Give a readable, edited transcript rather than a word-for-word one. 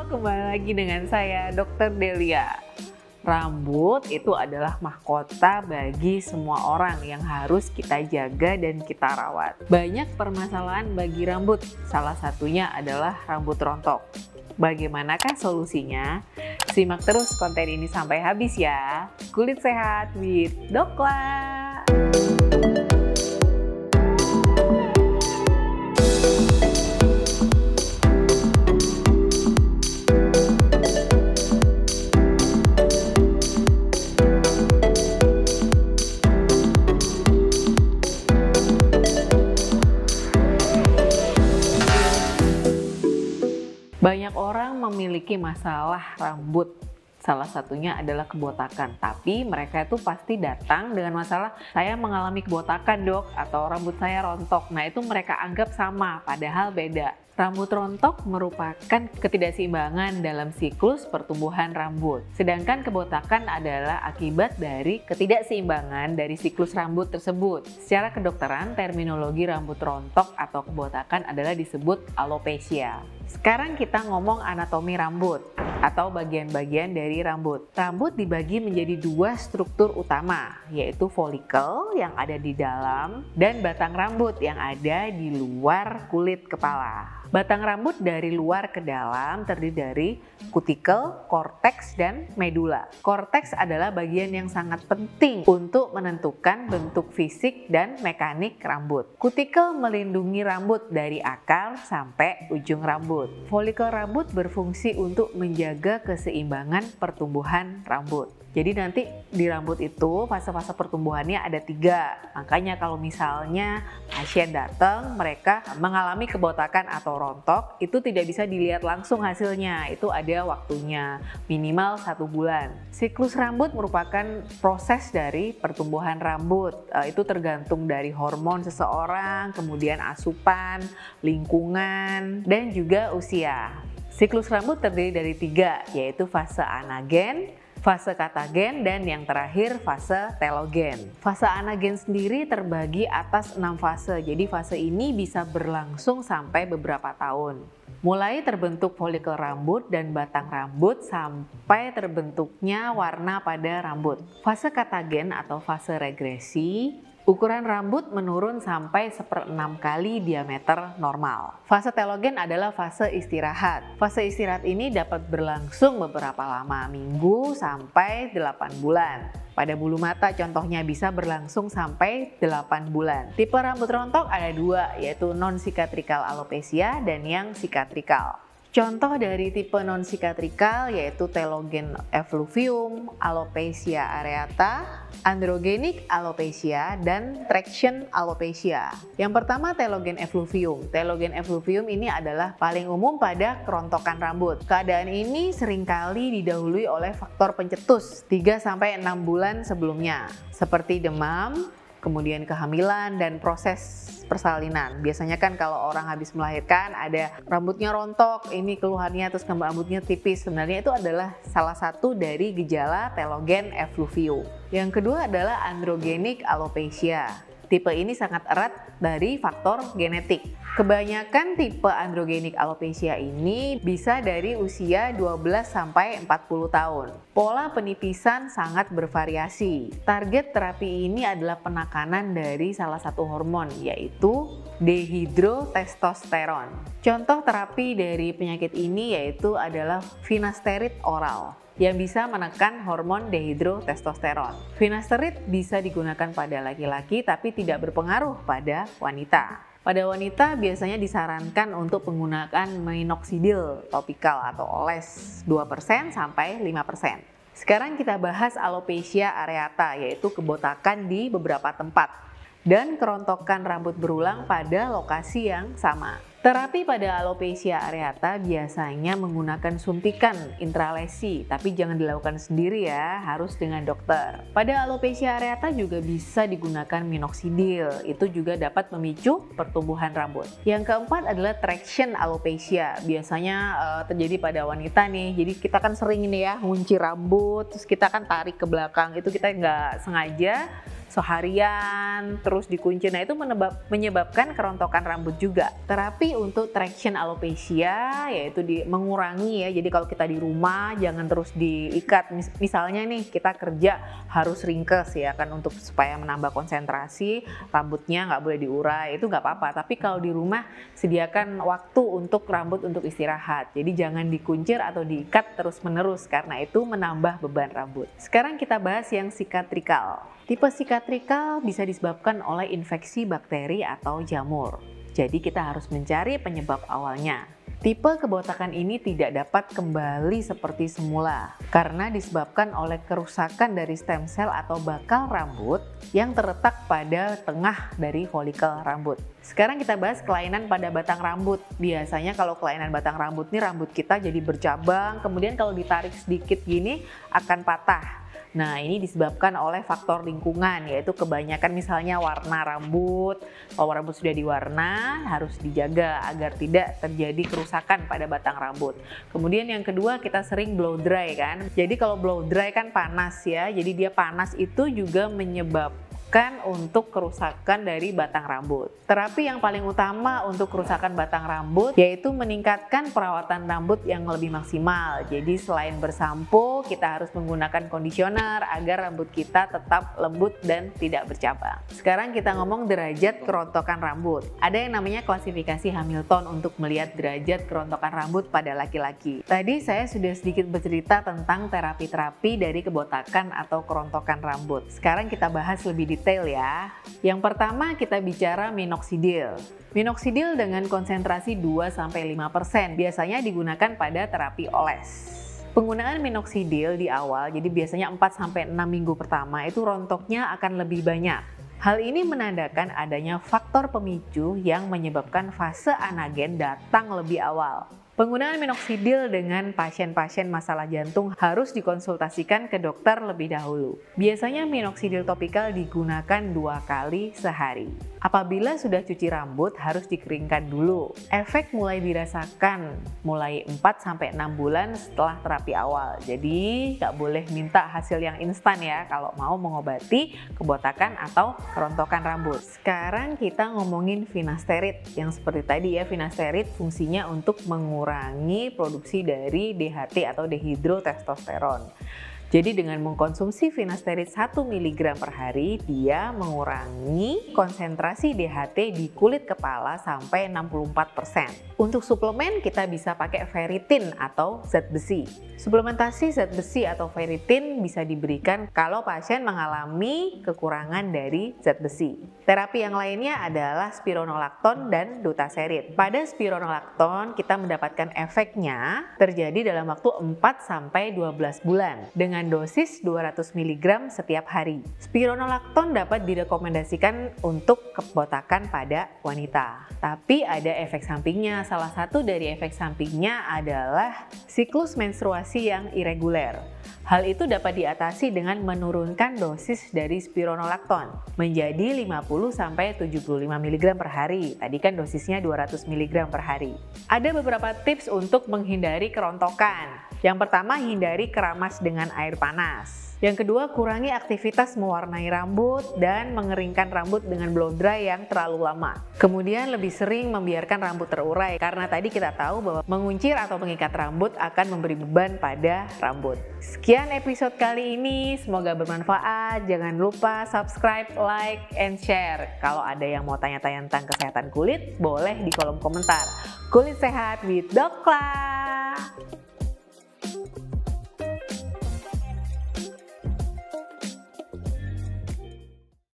kembali lagi dengan saya Dr. Delia. Rambut itu adalah mahkota bagi semua orang yang harus kita jaga dan kita rawat. Banyak permasalahan bagi rambut, salah satunya adalah rambut rontok. Bagaimanakah solusinya? Simak terus konten ini sampai habis ya. Kulit sehat with Dokla. Banyak orang memiliki masalah rambut, salah satunya adalah kebotakan. Tapi mereka itu pasti datang dengan masalah, saya mengalami kebotakan dok, atau rambut saya rontok. Nah itu mereka anggap sama, padahal beda. Rambut rontok merupakan ketidakseimbangan dalam siklus pertumbuhan rambut. Sedangkan kebotakan adalah akibat dari ketidakseimbangan dari siklus rambut tersebut. Secara kedokteran, terminologi rambut rontok atau kebotakan adalah disebut alopecia. Sekarang kita ngomong anatomi rambut atau bagian-bagian dari rambut. Rambut dibagi menjadi dua struktur utama, yaitu folikel yang ada di dalam dan batang rambut yang ada di luar kulit kepala. Batang rambut dari luar ke dalam terdiri dari kutikel, korteks, dan medula. Korteks adalah bagian yang sangat penting untuk menentukan bentuk fisik dan mekanik rambut. Kutikel melindungi rambut dari akar sampai ujung rambut. Folikel rambut berfungsi untuk menjaga keseimbangan pertumbuhan rambut. Jadi nanti di rambut itu fase-fase pertumbuhannya ada 3. Makanya kalau misalnya pasien datang, mereka mengalami kebotakan atau rontok, itu tidak bisa dilihat langsung hasilnya. Itu ada waktunya, minimal 1 bulan. Siklus rambut merupakan proses dari pertumbuhan rambut. Itu tergantung dari hormon seseorang, kemudian asupan, lingkungan, dan juga usia. Siklus rambut terdiri dari 3, yaitu fase anagen, fase katagen, dan yang terakhir fase telogen. Fase anagen sendiri terbagi atas 6 fase, jadi fase ini bisa berlangsung sampai beberapa tahun. Mulai terbentuk folikel rambut dan batang rambut sampai terbentuknya warna pada rambut. Fase katagen atau fase regresi, ukuran rambut menurun sampai 1/6 kali diameter normal. Fase telogen adalah fase istirahat. Fase istirahat ini dapat berlangsung beberapa lama, minggu sampai 8 bulan. Pada bulu mata contohnya bisa berlangsung sampai 8 bulan. Tipe rambut rontok ada 2, yaitu non-sikatrikal alopecia dan yang sikatrikal. Contoh dari tipe non-sikatrikal yaitu telogen effluvium, alopecia areata, androgenik alopecia, dan traction alopecia. Yang pertama telogen effluvium. Telogen effluvium ini adalah paling umum pada kerontokan rambut. Keadaan ini seringkali didahului oleh faktor pencetus 3-6 bulan sebelumnya, seperti demam, kemudian kehamilan, dan proses persalinan. Biasanya kan kalau orang habis melahirkan ada rambutnya rontok, ini keluhannya, terus rambutnya tipis. Sebenarnya itu adalah salah satu dari gejala telogen effluvium. Yang kedua adalah androgenik alopecia. Tipe ini sangat erat dari faktor genetik. Kebanyakan tipe androgenik alopecia ini bisa dari usia 12 sampai 40 tahun. Pola penipisan sangat bervariasi. Target terapi ini adalah penekanan dari salah satu hormon, yaitu dehidrotestosteron. Contoh terapi dari penyakit ini yaitu adalah finasterid oral yang bisa menekan hormon dehidrotestosteron. Finasterid bisa digunakan pada laki-laki tapi tidak berpengaruh pada wanita. Pada wanita biasanya disarankan untuk menggunakan minoxidil topikal atau oles 2% sampai 5%. Sekarang kita bahas alopecia areata, yaitu kebotakan di beberapa tempat dan kerontokan rambut berulang pada lokasi yang sama. Terapi pada alopecia areata biasanya menggunakan suntikan intralesi, tapi jangan dilakukan sendiri ya, harus dengan dokter. Pada alopecia areata juga bisa digunakan minoxidil, itu juga dapat memicu pertumbuhan rambut. Yang keempat adalah traction alopecia, biasanya terjadi pada wanita nih, jadi kita kan sering ini ya, ngunci rambut, terus kita kan tarik ke belakang, itu kita nggak sengaja, seharian terus dikunci. Nah itu menyebabkan kerontokan rambut juga. Terapi untuk traction alopecia, yaitu mengurangi ya. Jadi kalau kita di rumah jangan terus diikat. Misalnya nih kita kerja harus ringkes ya kan, untuk supaya menambah konsentrasi, rambutnya nggak boleh diurai, itu nggak apa-apa. Tapi kalau di rumah sediakan waktu untuk rambut untuk istirahat. Jadi jangan dikuncir atau diikat terus-menerus karena itu menambah beban rambut. Sekarang kita bahas yang sikatrikal. Tipe sikatrikal bisa disebabkan oleh infeksi bakteri atau jamur. Jadi kita harus mencari penyebab awalnya. Tipe kebotakan ini tidak dapat kembali seperti semula karena disebabkan oleh kerusakan dari stem cell atau bakal rambut yang terletak pada tengah dari folikel rambut. Sekarang kita bahas kelainan pada batang rambut. Biasanya kalau kelainan batang rambut nih, rambut kita jadi bercabang, kemudian kalau ditarik sedikit gini akan patah. Nah, ini disebabkan oleh faktor lingkungan, yaitu kebanyakan misalnya warna rambut. Kalau rambut sudah diwarna, harus dijaga agar tidak terjadi kerusakan pada batang rambut. Kemudian yang kedua, kita sering blow dry kan. Jadi kalau blow dry kan panas ya, jadi dia panas itu juga menyebabkan untuk kerusakan dari batang rambut. Terapi yang paling utama untuk kerusakan batang rambut yaitu meningkatkan perawatan rambut yang lebih maksimal. Jadi selain bersampo, kita harus menggunakan conditioner agar rambut kita tetap lembut dan tidak bercabang. Sekarang kita ngomong derajat kerontokan rambut. Ada yang namanya klasifikasi Hamilton untuk melihat derajat kerontokan rambut pada laki-laki. Tadi saya sudah sedikit bercerita tentang terapi-terapi dari kebotakan atau kerontokan rambut. Sekarang kita bahas lebih detail ya. Yang pertama kita bicara minoxidil. Minoxidil dengan konsentrasi 2-5% biasanya digunakan pada terapi oles. Penggunaan minoxidil di awal, jadi biasanya 4-6 minggu pertama itu rontoknya akan lebih banyak. Hal ini menandakan adanya faktor pemicu yang menyebabkan fase anagen datang lebih awal. Penggunaan minoxidil dengan pasien-pasien masalah jantung harus dikonsultasikan ke dokter lebih dahulu. Biasanya minoxidil topikal digunakan 2 kali sehari. Apabila sudah cuci rambut harus dikeringkan dulu. Efek mulai dirasakan mulai 4-6 bulan setelah terapi awal. Jadi nggak boleh minta hasil yang instan ya kalau mau mengobati kebotakan atau kerontokan rambut. Sekarang kita ngomongin finasterid. Yang seperti tadi ya, finasterid fungsinya untuk mengurangi produksi dari DHT atau dehidrotestosteron. Jadi dengan mengkonsumsi finasterid 1 mg per hari, dia mengurangi konsentrasi DHT di kulit kepala sampai 64%. Untuk suplemen kita bisa pakai ferritin atau zat besi. Suplementasi zat besi atau ferritin bisa diberikan kalau pasien mengalami kekurangan dari zat besi. Terapi yang lainnya adalah spironolakton dan dutaserin. Pada spironolakton kita mendapatkan efeknya terjadi dalam waktu 4-12 bulan dengan dosis 200 mg setiap hari. Spironolakton dapat direkomendasikan untuk kebotakan pada wanita. Tapi ada efek sampingnya. Salah satu dari efek sampingnya adalah siklus menstruasi yang irreguler. Hal itu dapat diatasi dengan menurunkan dosis dari spironolakton menjadi 50-75 mg per hari. Tadi kan dosisnya 200 mg per hari. Ada beberapa tips untuk menghindari kerontokan. Yang pertama, hindari keramas dengan air panas. Yang kedua, kurangi aktivitas mewarnai rambut dan mengeringkan rambut dengan blow dry yang terlalu lama. Kemudian lebih sering membiarkan rambut terurai karena tadi kita tahu bahwa menguncir atau mengikat rambut akan memberi beban pada rambut. Sekian episode kali ini, semoga bermanfaat. Jangan lupa subscribe, like, and share. Kalau ada yang mau tanya-tanya tentang kesehatan kulit, boleh di kolom komentar. Kulit Sehat with Dokla.